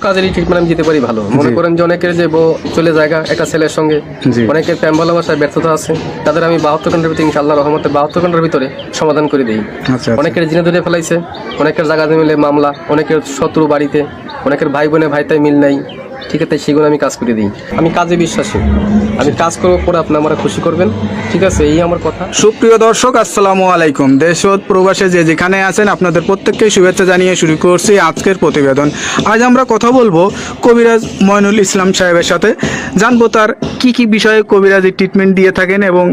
কাজেরই ট্রিটমেন্ট আমি দিতে পারি ভালো। মনে করেন যে অনেকের যে চলে জায়গা একটা ছেলের সঙ্গে, অনেকের প্রেম ভালোবাসার ব্যর্থতা আছে, তাদের আমি 72 ঘন্টার ভিতরে ইনশাআল্লাহ রহমতে 72 ঘন্টার ভিতরে সমাধান করে দিই। অনেকের জিনে ধরে ফেলাইছে, অনেকের জায়গা মিলে মামলা, অনেকের শত্রু বাড়িতে, অনেকের ভাই বোনে ভাইতাই মিল নাই, ঠিক আছে, সেগুলো আমি কাজ করে দিই। আমি কাজে বিশ্বাসী, আমি কাজ করবো পরে আপনি আমার খুশি করবেন, ঠিক আছে, এই আমার কথা। সুপ্রিয় দর্শক, আসসালামু আলাইকুম। দেশ ও প্রবাসে যে যেখানে আছেন আপনাদের প্রত্যেককে শুভেচ্ছা জানিয়ে শুরু করছি আজকের প্রতিবেদন। আজ আমরা কথা বলবো কবিরাজ ময়নুল ইসলাম সাহেবের সাথে, জানবো তার কি কি বিষয়ে কবিরাজি ট্রিটমেন্ট দিয়ে থাকেন এবং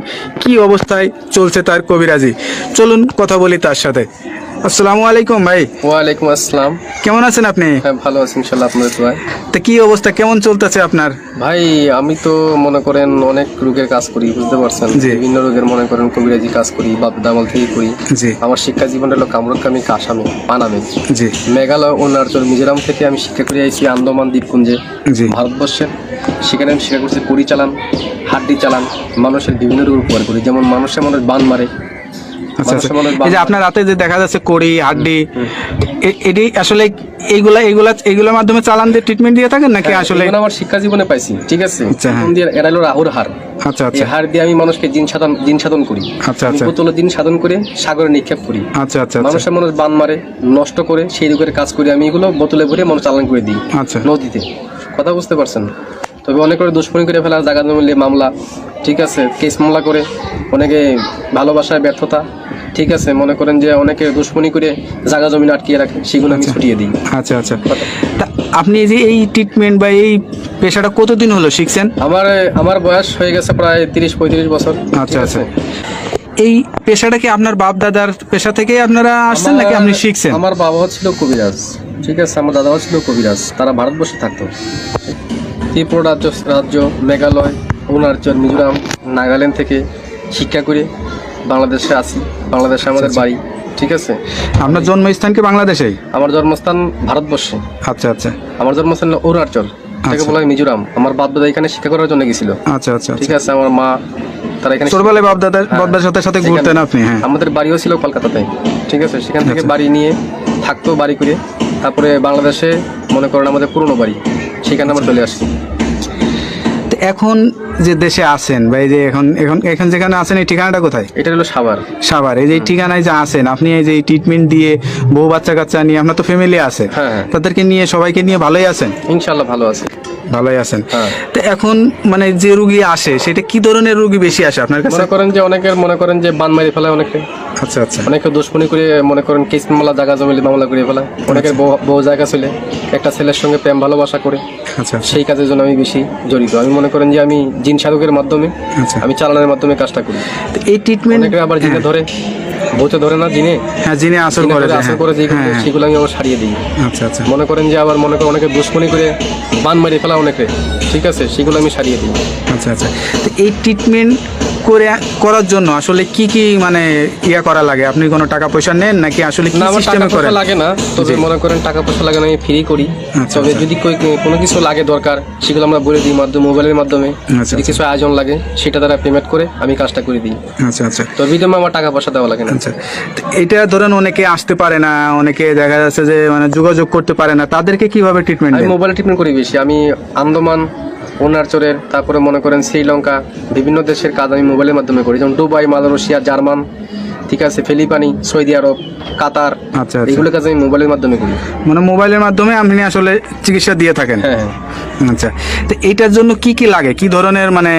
কি অবস্থায় চলছে তার কবিরাজি। চলুন কথা বলি তার সাথে। আসসালামু আলাইকুম ভাই। ওয়ালাইকুম আসসালাম। কেমন আছেন আপনি? হ্যাঁ, ভালো আছি ইনশাআল্লাহ, আপনাদের দোয়ায়। তো কি অবস্থা, কেমন চলতেছে আপনার? ভাই আমি তো মনে করেন অনেক রোগের কাজ করি, বুঝতে পারছেন, বিভিন্ন রোগের মনে করেন কবিরাজি কাজ করি, বাপ দামাল থেকে করি। আমার শিক্ষা জীবন হলো কামরুকামি, কাসামে, পানামে, মেঘালয়, অরুণাচল, মিজোরাম থেকে আমি শিক্ষা করে আইছি আন্দামান দ্বীপপুঞ্জে, ভারতবর্ষের। সেখানে আমি শিক্ষা করছি পরি চালান, হাড্ডি চালান, মানুষের বিভিন্ন রোগ উপকার করি। যেমন মানুষের বান মারে। এই যে আপনার রাতে যে দেখা যাচ্ছে কড়ি, হাড্ডি, এটি আসলে এইগুলোর মাধ্যমে চালান দিয়ে ট্রিটমেন্ট দিয়ে থাকেন নাকি? আসলে আমার শিক্ষা জীবনে পাইছি, ঠিক আছে। এরা হলো রাহুর হার। আচ্ছা আচ্ছা। এই হার দিয়ে আমি মানুষকে জিন সাধন করি। আচ্ছা আচ্ছা। বোতলে জিন সাধন করে সাগরে নিক্ষেপ করি। আচ্ছা আচ্ছা। মানুষ বান মারে, নষ্ট করে, সেই রোগের কাজ করি আমি। এগুলো বোতলে ভরে মানুষ চালান করে দিই নদীতে। কথা বুঝতে পারছেন? তবে অনেক করে দুশ্মনী করে ফেলা, জায়গা জমিলে মামলা, ঠিক আছে, কেস মামলা করে, অনেকে ভালোবাসায় ব্যর্থতা, ঠিক আছে, মনে করেন যে অনেকে দুশ্মনী করে জায়গা জমিন আটকিয়ে রাখে, সেগুলো আমি ছুটিয়ে দিই। আচ্ছা আচ্ছা। আপনি যে এই ট্রিটমেন্ট বা এই পেশাটা কতদিন হলো শিখছেন? আমার বয়স হয়ে গেছে প্রায় 30-35 বছর। আচ্ছা আচ্ছা। এই পেশাটা কি আপনার বাপ দাদার পেশা থেকে আপনারা আসছেন নাকি আপনি শিখছেন? আমার বাবাও ছিল কবিরাজ, ঠিক আছে, আমার দাদাও ছিল কবিরাজ। তারা ভারতবর্ষে থাকতো, ত্রিপুরা রাজ্য, মেঘালয়, অরুণাচল, মিজোরাম, নাগাল্যান্ড থেকে শিক্ষা করে বাংলাদেশে আসি। বাংলাদেশে আমাদের বাড়ি, ঠিক আছে। আপনার জন্মস্থান কি বাংলাদেশেই? আমার জন্মস্থান ভারতবর্ষে। আচ্ছা আচ্ছা। আমার জন্মস্থান অরুণাচল, তাকে বলা হয় মিজোরাম। আমার বাপ দাদা এখানে শিক্ষা করার জন্য গেছিল। আচ্ছা আচ্ছা, ঠিক আছে। আমার মা, তারা এখানে ছোটবেলায় বাপ দাদার সাথে ঘুরতেন আপনি? হ্যাঁ, আমাদের বাড়িও ছিল কলকাতাতে, ঠিক আছে। সেখান থেকে বাড়ি নিয়ে থাকতো, বাড়ি করে তারপরে বাংলাদেশে মনে করেন আমাদের পুরনো বাড়ি, সেখানে আমরা চলে আসি। এখন যে দেশে আছেন বা এই যে এখন যেখানে আছেন, এই ঠিকানাটা কোথায়? এটা হলো সাভার। সাভার। এই যে ঠিকানায় যে আছেন আপনি, এই যে ট্রিটমেন্ট দিয়ে বউ বাচ্চা কাচ্চা নিয়ে, আপনার তো ফ্যামিলি আছে, তাদেরকে নিয়ে, সবাইকে নিয়ে ভালোই আছেন? ইনশাআল্লাহ ভালো আছে। ভালোই আছেন। তো এখন মানে যে রোগী আসে, সেটা কি ধরনের রোগী বেশি আসে আপনার কাছে? মনে করেন যে অনেকের মনে করেন যে বান মারি ফেলায় অনেকে। আচ্ছা আচ্ছা। অনেকে দুশ্মনী করে মনে করেন কেস মামলা, জায়গা জমিলে মামলা করে ফেলায়। অনেকের বউ জায়গা ছেলে একটা ছেলের সঙ্গে প্রেম ভালোবাসা করে। আচ্ছা। সেই কাজের জন্য আমি বেশি জড়িত। আমি মনে করেন যে আমি জিন সাধকের মাধ্যমে, আমি চালানোর মাধ্যমে কাজটা করি। তো এই ট্রিটমেন্ট অনেকে আবার জিনে ধরে, ভূতে ধরে না, জিনে, হ্যাঁ, জিনে আসর করে সেগুলো আমি আবার সারিয়ে দিই। আচ্ছা আচ্ছা। মনে করেন যে আবার মনে করেন অনেকে দুশ্মনী করে বান মারি ফেলা অনেকে, ঠিক আছে, সেগুলো আমি সারিয়ে দিই। আচ্ছা আচ্ছা। তো এই ট্রিটমেন্ট করার জন্য আসলে কি কি মানে করা লাগে? আপনি কোনো টাকা পয়সা নেন নাকি আসলে কি সিস্টেমে করেন? লাগে না, তবে মনে করেন টাকা পয়সা লাগে না, আমি ফ্রি করি। তবে যদি কোনো কিছু লাগে দরকার, সেগুলো আমরা বলে দিই মোবাইলের মাধ্যমে। যদি কিছু আয়োজন লাগে, সেটা তারা পেমেন্ট করে আমি কাজটা করে দিই। আচ্ছা আচ্ছা। তো বিধমে আমার টাকা পয়সা দেওয়া লাগে না। আচ্ছা। এটা ধরেন অনেকে আসতে পারে না, অনেকে দেখা যাচ্ছে যে মানে যোগাযোগ করতে পারে না, তাদেরকে কিভাবে ট্রিটমেন্ট? আমি মোবাইলে ট্রিটমেন্ট করি বেশি। আমি আন্দামান, অরুণাচলের, তারপরে মনে করেন শ্রীলঙ্কা, বিভিন্ন দেশের কাজ আমি মোবাইলের মাধ্যমে করি। যেমন দুবাই, মালয়েশিয়া, জার্মান, ঠিক আছে, ফিলিপাইন, সৌদি আরব, কাতার, আচ্ছা, এগুলো কাজ আমি মোবাইলের মাধ্যমে করি। মানে মোবাইলের মাধ্যমে আপনি আসলে চিকিৎসা দিয়ে থাকেন? হ্যাঁ। আচ্ছা। তো এইটার জন্য কি কি লাগে, কি ধরনের মানে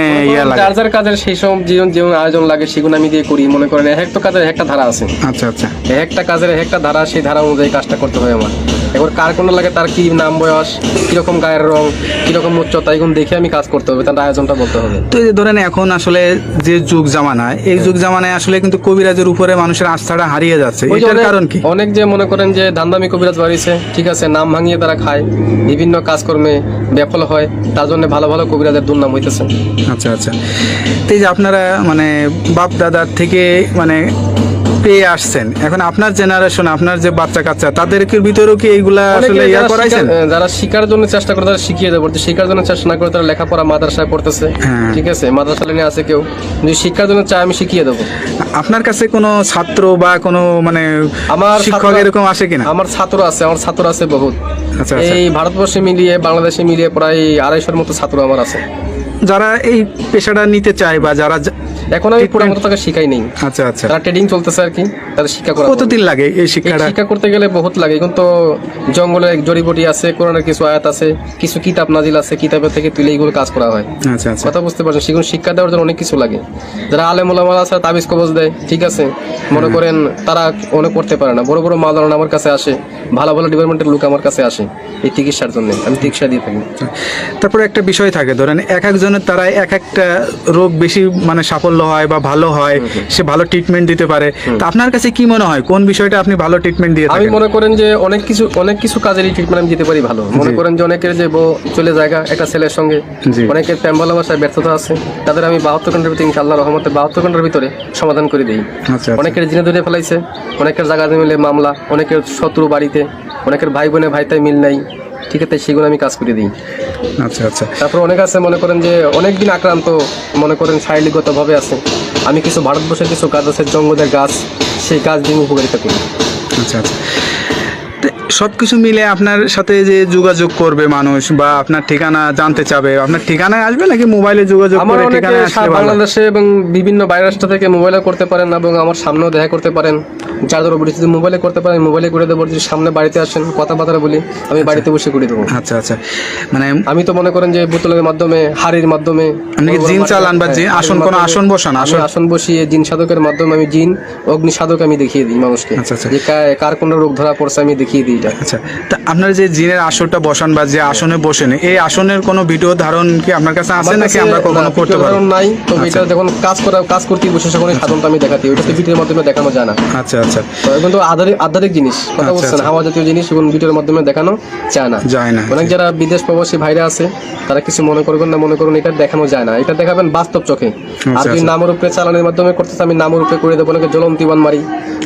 লাগে? যার কাজের সেই সব যেমন আয়োজন লাগে, সেগুলো আমি দিয়ে করি। মনে করেন একটা কাজের একটা ধারা আছে। আচ্ছা আচ্ছা। একটা কাজের একটা ধারা, সেই ধারা অনুযায়ী কাজটা করতে হয় আমার। এবার কার কোনো লাগে, তার কি নাম, বয়স, কিরকম গায়ের রং, কিরকম উচ্চতা, এগুলো দেখে আমি কাজ করতে হবে, তার আয়োজনটা বলতে হবে। তো এই ধরেন এখন আসলে যে যুগ জামানায়, এই যুগ জামানায় আসলে কিন্তু কবিরাজের উপরে মানুষের আস্থাটা হারিয়ে যাচ্ছে। এটার কারণ কি? অনেক যে মনে করেন যে ধান্দামি কবিরাজ বাড়িছে, ঠিক আছে, নাম ভাঙিয়ে তারা খায়, বিভিন্ন কাজকর্মে ব্যাফল হয়, তার জন্য ভালো ভালো কবিরাজের দুর্নাম হইতেছে। আচ্ছা আচ্ছা। এই যে আপনারা মানে বাপ দাদার থেকে মানে পেয়ে আসছেন, এখন আপনার জেনারেশন, আপনার যে বাচ্চা কাচ্চা তাদেরকে ভিতরেও কি এইগুলা আসলে ইয়া করাইছেন? যারা শিকার জন্য চেষ্টা করে তারা শিখিয়ে দেবো, শিকার জন্য চেষ্টা না করে তারা লেখাপড়া মাদ্রাসায় পড়তেছে, ঠিক আছে, মাদ্রাসা লাইনে আছে কেউ, যদি শিক্ষার জন্য চায় আমি শিখিয়ে দেবো। আপনার কাছে কোনো ছাত্র বা কোনো মানে আমার শিক্ষক এরকম আসে কিনা? আমার ছাত্র আছে বহুত। আচ্ছা, এই ভারতবর্ষে মিলিয়ে বাংলাদেশে মিলিয়ে প্রায় 250-র মতো ছাত্র আমার আছে, যারা এই পেশাটা নিতে চায় বা যারা এখন আমি পুরো মতো তাকে শিখাই নেই। আচ্ছা আচ্ছা, তারা ট্রেডিং চলতেছে আর কি, তাদের শিক্ষা করা। কতদিন লাগে এই শিক্ষাটা? শিক্ষা করতে গেলে বহুত লাগে, কিন্তু জঙ্গলে জড়িবুটি আছে, কোরআনের কিছু আয়াত আছে, কিছু কিতাব নাজিল আছে, কিতাবের থেকে তুলে এইগুলো কাজ করা হয়। আচ্ছা আচ্ছা, কথা বুঝতে পারছেন, সেগুলো শিক্ষা দেওয়ার জন্য অনেক কিছু লাগে। যারা আলেম ওলামা আছে তাবিজ কবজ দেয়, ঠিক আছে, মনে করেন তারা অনেক করতে পারে না, বড় বড় মাওলানা আমার কাছে আসে, ভালো ভালো ডিপার্টমেন্টের লোক আমার কাছে আসে এই চিকিৎসার জন্য, আমি চিকিৎসা দিয়ে থাকি। তারপরে একটা বিষয় থাকে, ধরেন এক একজনের তারা এক একটা রোগ বেশি মানে সাফল্য হয় বা ভালো হয়, সে ভালো ট্রিটমেন্ট দিতে পারে। তা আপনার কাছে কি মনে হয় কোন বিষয়টা আপনি ভালো ট্রিটমেন্ট দিয়ে আমি থাকেন? মনে করেন যে অনেক কিছু কাজেরই ট্রিটমেন্ট আমি দিতে পারি ভালো। মনে করেন যে অনেকের যে বউ চলে জায়গা একটা ছেলের সঙ্গে, জি। অনেকের প্রেম ভালোবাসায় ব্যর্থতা আছে, তাদের আমি 72 ঘন্টার ভিতরে ইনশাআল্লাহ রহমতে 72 ঘন্টার ভিতরে সমাধান করে দিই। আচ্ছা, অনেকের জিনে ধরে ফেলাইছে, অনেকের জায়গা মিলে মামলা, অনেকের শত্রু বাড়িতে, অনেকের ভাই বোনে ভাইতাই মিল নাই, ঠিক আছে, সেগুলো আমি কাজ করে দিই। আচ্ছা আচ্ছা, তারপর অনেক আছে মনে করেন যে অনেকদিন আক্রান্ত, মনে করেন শারীরিকগতভাবে আছে, আমি কিছু ভারতবর্ষের কিছু গাছ আছে, জঙ্গলের গাছ, সেই গাছ দিয়ে উপকারিতা করি। আচ্ছা আচ্ছা, সব কিছু মিলে আপনার সাথে যে যোগাযোগ করবে মানুষ বা আপনার ঠিকানা জানতে চাবে, আপনার ঠিকানায় আসবে নাকি মোবাইলে যোগাযোগ আমার করে অনেকে ঠিকানায় আসলে ভালো? বাংলাদেশে এবং বিভিন্ন বাইরের রাষ্ট্র থেকে মোবাইলে করতে পারেন এবং আমার সামনেও দেখা করতে পারেন, যার ধরো বলি যদি মোবাইলে করতে পারেন মোবাইলে করে দেবো, যদি সামনে বাড়িতে আসেন কথাবার্তা বলি আমি বাড়িতে বসে করে দেবো। আচ্ছা আচ্ছা, মানে আমি তো মনে করেন যে বোতলের মাধ্যমে, হাড়ির মাধ্যমে আপনি কি জিন চালান বা জিন আসন, কোনো আসন বসান? আসন বসিয়ে জিন সাধকের মাধ্যমে আমি জিন অগ্নি সাধক আমি দেখিয়ে দিই মানুষকে, আচ্ছা আচ্ছা, যে কার কোন রোগ ধরা পড়ছে আমি দেখিয়ে দিই এটা। আচ্ছা, তা আপনার যে জিনের আসনটা বসান বা যে আসনে বসেন, এই আসনের কোনো ভিডিও ধারণ কি আপনার কাছে আছে নাকি আমরা কখনো করতে পারবো? নাই তো, এটা যখন কাজ করতে বসে তখন সাধনটা আমি দেখাতে, ওইটা তো ভিডিওর মাধ্যমে দেখানো যায় না। আচ্ছা আচ্ছা, তো এখন তো আধারিক জিনিস, কথা বলছেন, হাওয়া জাতীয় জিনিস এবং ভিডিওর মাধ্যমে দেখানো যায় না। অনেক যারা বিদেশ প্রবাসী ভাইরা আছে তারা কিছু মনে করবেন না, মনে করুন এটা দেখানো যায় না, এটা দেখাবেন বাস্তব চোখে। আর যদি নামের উপরে চালানের মাধ্যমে করতেছে আমি নামের উপরে করে দেবো, অনেকে জ্বলন্তি বান মারি,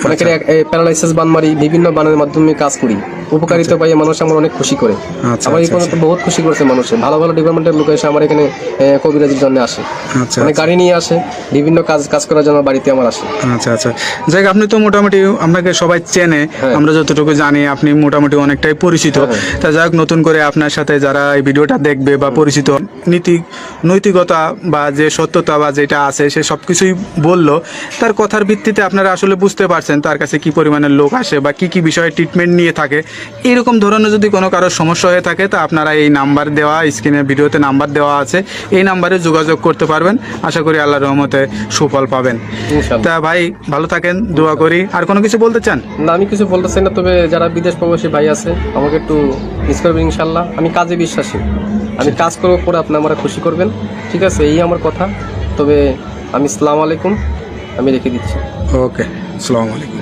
অনেকের প্যারালাইসিস বান মারি, বিভিন্ন বানের মাধ্যমে কাজ করি, উপকারিতা পাই, মানুষ আমার অনেক খুশি করে। আমার এই পর্যন্ত বহুত খুশি করেছে মানুষে, ভালো ভালো ডিপার্টমেন্টের লোক এসে আমার এখানে কবিরাজির জন্য আসে, অনেক গাড়ি নিয়ে আসে, বিভিন্ন কাজ করার জন্য বাড়িতে আমার আসে। আচ্ছা আচ্ছা, যাই আপনি তো মোটামুটি আপনাকে সবাই চেনে, আমরা যতটুকু জানি আপনি মোটামুটি অনেকটাই পরিচিত। তা যাই হোক, নতুন করে আপনার সাথে যারা এই ভিডিওটা দেখবে বা পরিচিত, নৈতিকতা বা যে সত্যতা বা যেটা আছে সে সব কিছুই বললো, তার কথার ভিত্তিতে আপনারা আসলে বুঝতে পারছেন তার কাছে কি পরিমাণের লোক আসে বা কি কি বিষয়ে ট্রিটমেন্ট নিয়ে থাকে। এরকম ধরনের যদি কোনো কারোর সমস্যা হয়ে থাকে তা আপনারা এই নাম্বার দেওয়া, স্ক্রিনের ভিডিওতে নাম্বার দেওয়া আছে, এই নাম্বারে যোগাযোগ করতে পারবেন। আশা করি আল্লাহর রহমতে সুফল পাবেন। তা ভাই ভালো থাকেন, দোয়া করি। আর কোনো কিছু বলতে চান? না, আমি কিছু বলতে চাই না, তবে যারা বিদেশ প্রবাসী ভাই আছে আমাকে একটু মিস করবেন ইনশাল্লাহ। আমি কাজে বিশ্বাসী, আমি কাজ করবো পরে আপনি আমার খুশি করবেন, ঠিক আছে, এই আমার কথা। তবে আমি আসসালামু আলাইকুম, আমি রেখে দিচ্ছি। ওকে, আসসালামু আলাইকুম।